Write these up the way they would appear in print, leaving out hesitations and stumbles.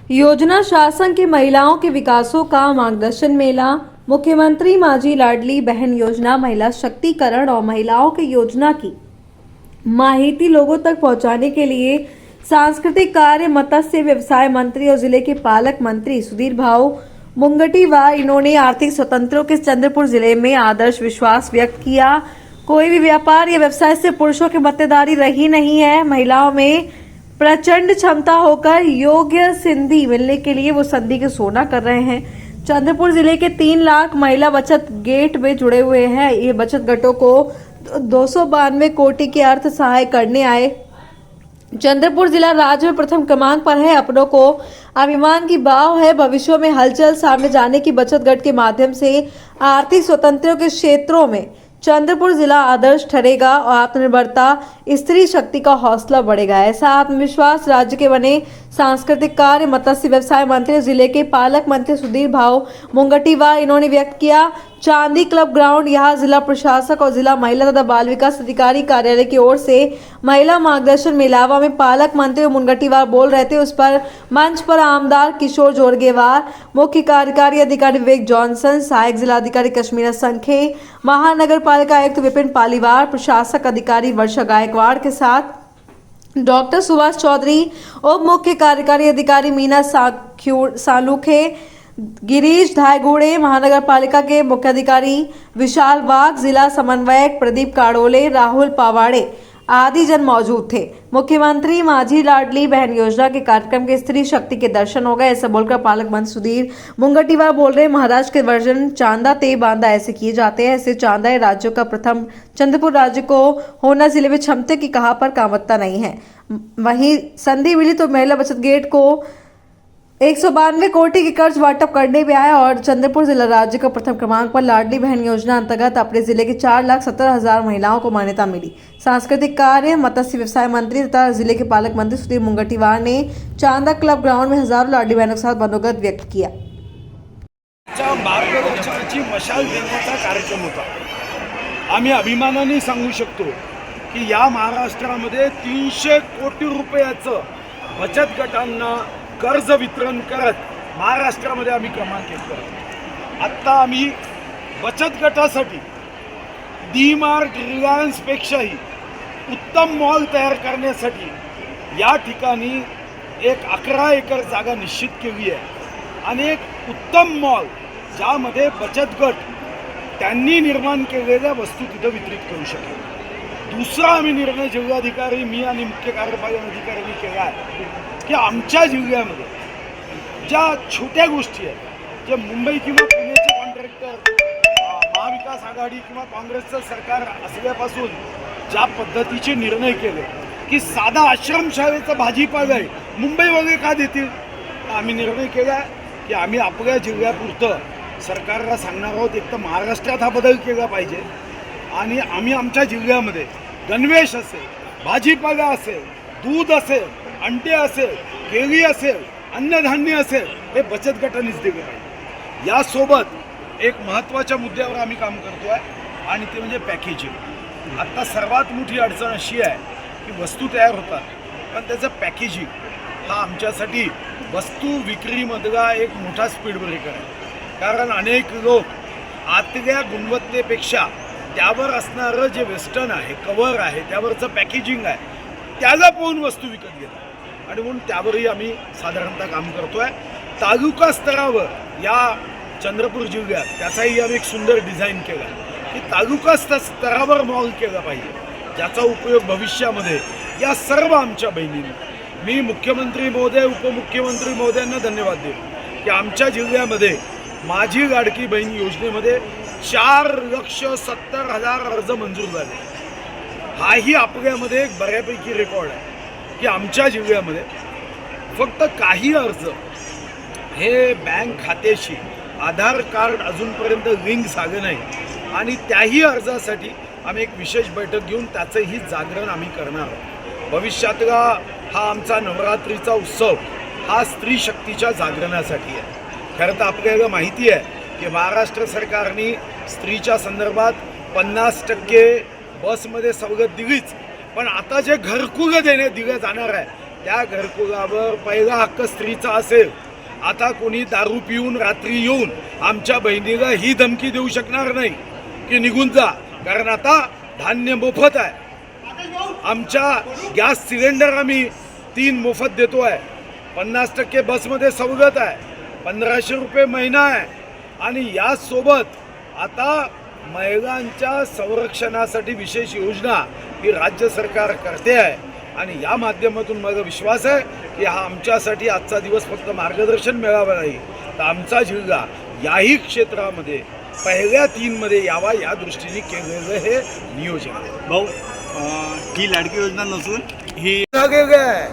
योजना शासन की महिलाओं के विकासों का मार्गदर्शन मेला। मुख्यमंत्री माझी लाडली बहन योजना महिला शक्तिकरण और महिलाओं की योजना की माहिती लोगों तक पहुंचाने के लिए सांस्कृतिक कार्य, मत्स्य व्यवसाय मंत्री और जिले के पालक मंत्री सुधीर भाऊ मुंगटीवार इन्होंने आर्थिक स्वतंत्रों के चंद्रपुर जिले में आदर्श विश्वास व्यक्त किया। कोई भी व्यापार या व्यवसाय से पुरुषों की मत्तेदारी रही नहीं है। महिलाओं में प्रचंड क्षमता होकर योग्य सिंधी मिलने के लिए वो संधि के सोना कर रहे हैं। चंद्रपुर जिले के 3 लाख महिला बचत गेट में जुड़े हुए हैं। ये बचत गटों को 292 कोटि के अर्थ सहाय करने आए। चंद्रपुर जिला राज्य में प्रथम क्रमांक पर है। अपनों को अभिमान की बाव है। भविष्य में हलचल सामने जाने की बचत गट के माध्यम से आर्थिक स्वतंत्रता के क्षेत्रों में चंद्रपुर जिला आदर्श ठहरेगा और आत्मनिर्भरता, स्त्री शक्ति का हौसला बढ़ेगा। ऐसा आत्मविश्वास राज्य के बने सांस्कृतिक कार्य, मत्स्य व्यवसाय मंत्री जिले के पालक मंत्री सुधीर भाऊ मुंगटीवार इन्होंने व्यक्त किया। चांदी क्लब ग्राउंड यहाँ जिला प्रशासक और जिला महिला तथा बाल विकास अधिकारी कार्यालय की ओर से महिला मार्गदर्शन मेलावा में पालक मंत्री मुंगटीवार बोल रहे थे। उस पर मंच पर आमदार किशोर जोरगेवार, मुख्य कार्यकारी अधिकारी विवेक जॉनसन, सहायक जिलाधिकारी कश्मीरा संखे, महानगर पालिका आयुक्त विपिन पालीवार, प्रशासक अधिकारी वर्षा गायकवाड़ के साथ डॉक्टर सुभाष चौधरी, उप मुख्य कार्यकारी अधिकारी मीना सालूखे, गिरीश धायगुड़े, महानगर पालिका के मुख्य अधिकारी विशाल वाघ, जिला समन्वयक प्रदीप काड़ोले, राहुल पावाड़े आदि जन मौजूद थे। मुख्यमंत्री माझी लाडली बहन योजना के कार्यक्रम के स्त्री शक्ति के दर्शन हो गए। ऐसा बोलकर पालक मंत्री सुधीर मुंगटीवार बोल रहे, महाराष्ट्र के वर्जन चांदा ते बांदा ऐसे किए जाते हैं। ऐसे चांदा है राज्यों का प्रथम चंद्रपुर राज्य को होना जिले में क्षमता की कहा पर कामतता नहीं है। वहीं संधि मिली तो महिला बचत गेट को 192 कोटि के कर्ज वाटप करने में आया और चंद्रपुर जिला राज्य का प्रथम क्रमांक पर लाडली बहन योजना अंतर्गत अपने जिले के 4,70,000 महिलाओं को मान्यता मिली। सांस्कृतिक कार्य, मत्स्य व्यवसाय मंत्री तथा जिले के पालक मंत्री सुधीर मुंगटीवार ने चांदा क्लब ग्राउंड में हजारों लाडली बहनों के साथ बंदोबस्त व्यक्त किया। मार्गदर्शनाची मशाल देण्याचा कार्यक्रम होता। आम्ही अभिमानाने सांगू शकतो की या महाराष्ट्रामध्ये 300 कोटी रुपयाचं बचत गटांना कर्ज वितरण करत महाराष्ट्रामध्ये आम्ही क्रमांक 1 करतो। आत्ता आम्ही बचत गटासाठी डी-मार्ट, रिलायन्सपेक्षाही उत्तम मॉल तयार करण्यासाठी या ठिकाणी एक 11 एकर जागा निश्चित केली आहे आणि एक उत्तम मॉल ज्यामध्ये बचत गट त्यांनी निर्माण केलेल्या वस्तू तिथं वितरित करू शकेल। दुसरा आम्ही निर्णय जिल्हाधिकारी, मी आणि मुख्य कार्यपालन अधिकाऱ्यांनी केला आहे की आमच्या जिल्ह्यामध्ये ज्या छोट्या गोष्टी आहेत, जे मुंबई किंवा पुण्याचे कॉन्ट्रॅक्टर, महाविकास आघाडी किंवा काँग्रेसचं सरकार असल्यापासून ज्या पद्धतीचे निर्णय केले की साधा आश्रमशाळेचा भाजीपाला आहे मुंबईमध्ये का देतील, आम्ही निर्णय केला की आम्ही आपल्या जिल्ह्यापुरतं सरकारला सांगणार आहोत एक तर महाराष्ट्रात हा बदल केला पाहिजे आणि आम्ही आमच्या जिल्ह्यामध्ये गणवेश असेल, भाजीपाला असेल, दूध असेल, अंडे असेल, केळी असेल, अन्नधान्य असेल, हे बचत गटांनीच दिले पाहिजे। यासोबत एक महत्त्वाच्या मुद्द्यावर आम्ही काम करतो आहे आणि ते म्हणजे पॅकेजिंग। आत्ता सर्वात मोठी अडचण अशी आहे की वस्तू तयार होतात पण त्याचं पॅकेजिंग हा आमच्यासाठी वस्तू विक्रीमधला एक मोठा स्पीड ब्रेकर आहे। कारण अनेक लोक आतल्या गुणवत्तेपेक्षा त्यावर असणारं जे वेस्टर्न आहे, कवर आहे, त्यावरचं पॅकेजिंग आहे, त्याला पाहून वस्तू विकत घेतात आणि म्हणून त्यावरही आम्ही साधारणतः काम करतो आहे। तालुका स्तरावर या चंद्रपूर जिल्ह्यात त्याचाही आम्ही एक सुंदर डिझाईन केला की तालुका स्तरावर मॉल केला पाहिजे, ज्याचा उपयोग भविष्यामध्ये या सर्व आमच्या बहिणींनी, मी मुख्यमंत्री महोदय, उपमुख्यमंत्री महोदयांना धन्यवाद देतो की आमच्या जिल्ह्यामध्ये माझी लाडकी बहीण योजनेमध्ये 4,70,000 अर्ज मंजूर झाले। हाही आपल्यामध्ये एक बऱ्यापैकी रेकॉर्ड आहे की आमच्या जिल्ह्यामध्ये फक्त काही अर्ज हे बँक खात्याशी आधार कार्ड अजूनपर्यंत लिंक झालं नाही आणि त्याही अर्जासाठी आम्ही एक विशेष बैठक घेऊन त्याचंही जागरण आम्ही करणार आहोत। भविष्यातला हा आमचा नवरात्रीचा उत्सव हा स्त्री शक्तीच्या जागरणासाठी आहे। खरं तर आपल्याला माहिती आहे की महाराष्ट्र सरकारने स्त्रीच्या संदर्भात 50% बसमध्ये सवलत दिलीच, पण आता जे घरकुल दिलं जाणार आहे त्या घरकुलावर पहिला हक्क स्त्रीचा असेल. आता कोणी दारू पिऊन रात्री येऊन आमच्या बहिणीला ही धमकी देऊ शकणार नाही की निघून जा, कारण आता धान्य मोफत आहे. आमच्या गॅस सिलेंडर आम्ही 3 मोफत देतो आहे. 50% बसमध्ये सवलत आहे. 1500 रुपये महिना आहे. आणि यासोबत आता महिलांच्या संरक्षणासाठी विशेष योजना ही राज्य सरकार करते आहे. आणि या माध्यमातून माझा विश्वास आहे की हा आमच्यासाठी आजचा दिवस फक्त मार्गदर्शन मिळावा नाही, तर आमचा जिल्हा याही क्षेत्रामध्ये पहिल्या 3 मध्ये यावा या दृष्टीने केलेलं हे नियोजन आहे. भाऊ, ही लाडकी योजना नसून ही लागलेलं आहे.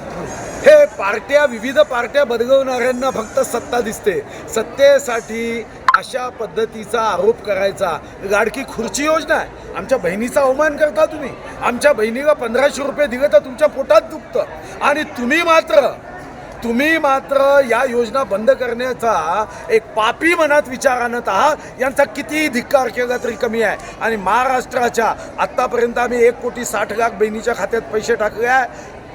हे पार्ट्या, विविध पार्ट्या बदलवणाऱ्यांना फक्त सत्ता दिसते. सत्तेसाठी अशा पद्धतीचा आरोप करायचा. लाडकी खुर्ची योजना आहे. आमच्या बहिणीचा अवमान करता तुम्ही. आमच्या बहिणीला 1500 रुपये दिले तर तुमच्या पोटात दुखतं. आणि तुम्ही मात्र या योजना बंद करण्याचा एक पापी मनात विचार आणत आहात. यांचा कितीही धिक्कार केला तरी कमी आहे. आणि महाराष्ट्राच्या आत्तापर्यंत आम्ही 1,60,00,000 बहिणीच्या खात्यात पैसे टाकले आहे.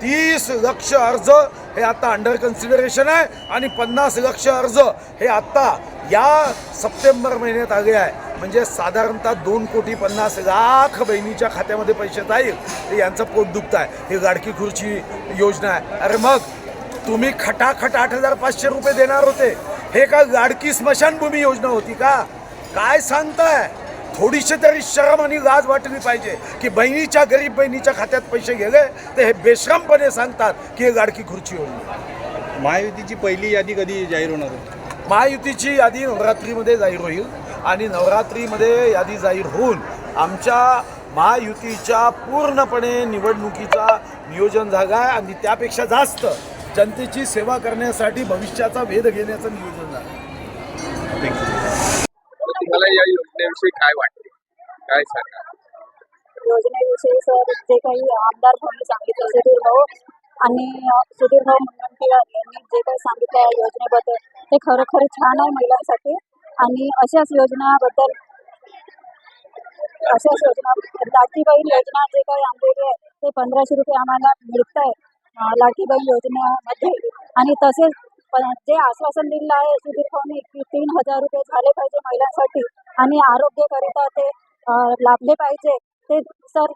30 लक्ष अर्ज हे आता अंडर कन्सिडरेशन आहे. आणि 50 लक्ष अर्ज हे आत्ता या सप्टेंबर महिन्यात आले आहे. म्हणजे साधारणतः 2,50,00,000 बहिणीच्या खात्यामध्ये पैसे जाईल. हे यांचं पोट दुखत आहे. ही लाडकी खुर्ची योजना आहे. अरे मग तुम्ही खटाखट 8,500 रुपये देणार होते. हे का लाडकी स्मशानभूमी योजना होती का? काय सांगताय? थोडीशी तरी शरम आणि लाज वाटली पाहिजे की बहिणीच्या, गरीब बहिणीच्या खात्यात पैसे गेले तर हे बेशरमपणे सांगतात की हे लाडकी खुर्ची योजना. महायुतीची पहिली यादी कधी जाहीर होणार आहे? महायुतीची यादी नवरात्रीमध्ये जाहीर होईल. आणि नवरात्रीमध्ये यादी जाहीर होऊन आमच्या महायुतीच्या पूर्णपणे निवडणुकीचा नियोजन झालं आहे. आणि त्यापेक्षा जास्त जनतेची सेवा करण्यासाठी भविष्याचा वेध घेण्याचं नियोजन झालं. तुम्हाला या योजनेविषयी काय वाटते, काय सांगा? योजनेविषयी सर जे काही आमदार भाऊंनी सांगितलं, सुधीर भाऊ मुनगंटीवार यांनी जे काही सांगितलं या योजनेबद्दल ते खरोखर छान आहे महिलांसाठी. आणि अशाच योजना लाडकी बहीण योजना जे काही आणलेली आहे ते 1500 रुपये आम्हाला मिळत आहे लाडकी बहीण योजनेमध्ये. आणि तसेच जे आश्वासन दिलं आहे सुधीर भाऊंनी की 3,000 रुपये झाले पाहिजे महिलांसाठी आणि आरोग्यकरिता ते लाभले पाहिजे. ते सर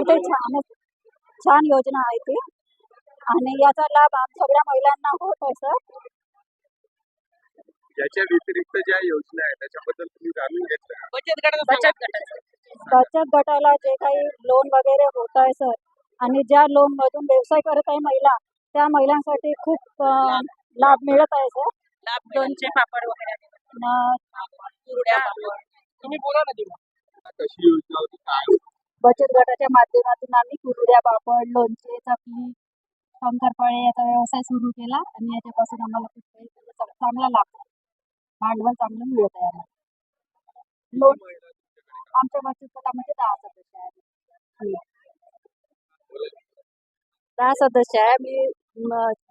ते छान योजना आहे ती. आणि याचा लाभ सगळ्या महिलांना होत आहे सर. याच्या व्यतिरिक्त ज्या योजना आहेत त्याच्याबद्दल तुम्ही जाणून घेतलं का? बचत गटाला जे काही लोन वगैरे होत आहे सर, आणि ज्या लोन मधून व्यवसाय करत आहे महिला, त्या महिलांसाठी खूप लाभ मिळत आहे सर. लोणचे पापड वगैरे तुम्ही बोला ना. कशी योजना होती, काय होती? बचत गटाच्या माध्यमातून आम्ही कुरड्या, पापड, लोणचे, चकली, शंकरपाळे याचा व्यवसाय सुरू केला. आणि याच्यापासून आम्हाला खूप काही चांगला लाभ आहे. भांडवल चांगलं मिळत आहे आम्हाला. लोन आमच्या बचत गटामध्ये 10 सदस्य आहेत. 10 सदस्य आहे. मी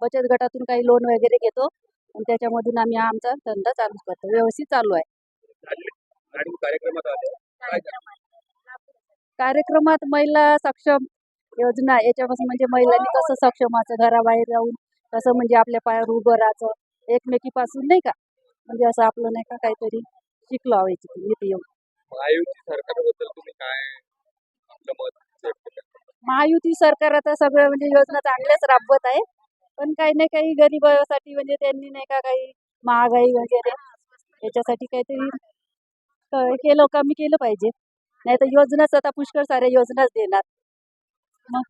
बचत गटातून काही लोन वगैरे घेतो आणि त्याच्यामधून आम्ही आमचा धंदा चालू करतो. व्यवस्थित चालू आहे. आणि कार्यक्रमात आले काय झालं? कार्यक्रमात महिला सक्षम योजना याच्यापासून म्हणजे महिलांनी कसं सक्षम असं घराबाहेर राहून कसं म्हणजे आपल्या पायावर उभं राहायचं, एकमेकीपासून नाही का, म्हणजे असं आपलं नाही का काहीतरी शिकलो व्हायची इथे येऊन. महायुती सरकारबद्दल तुम्ही काय आपलं मत व्यक्त करता? महायुती सरकार आता सगळं म्हणजे योजना चांगल्याच राबवत आहे. पण काही नाही काही गरिबासाठी म्हणजे त्यांनी नाही का काही महागाई वगैरे याच्यासाठी काहीतरी केलं, कमी केलं पाहिजे. नाही तर योजनाच आता पुष्कळ साऱ्या योजनाच देणार. मग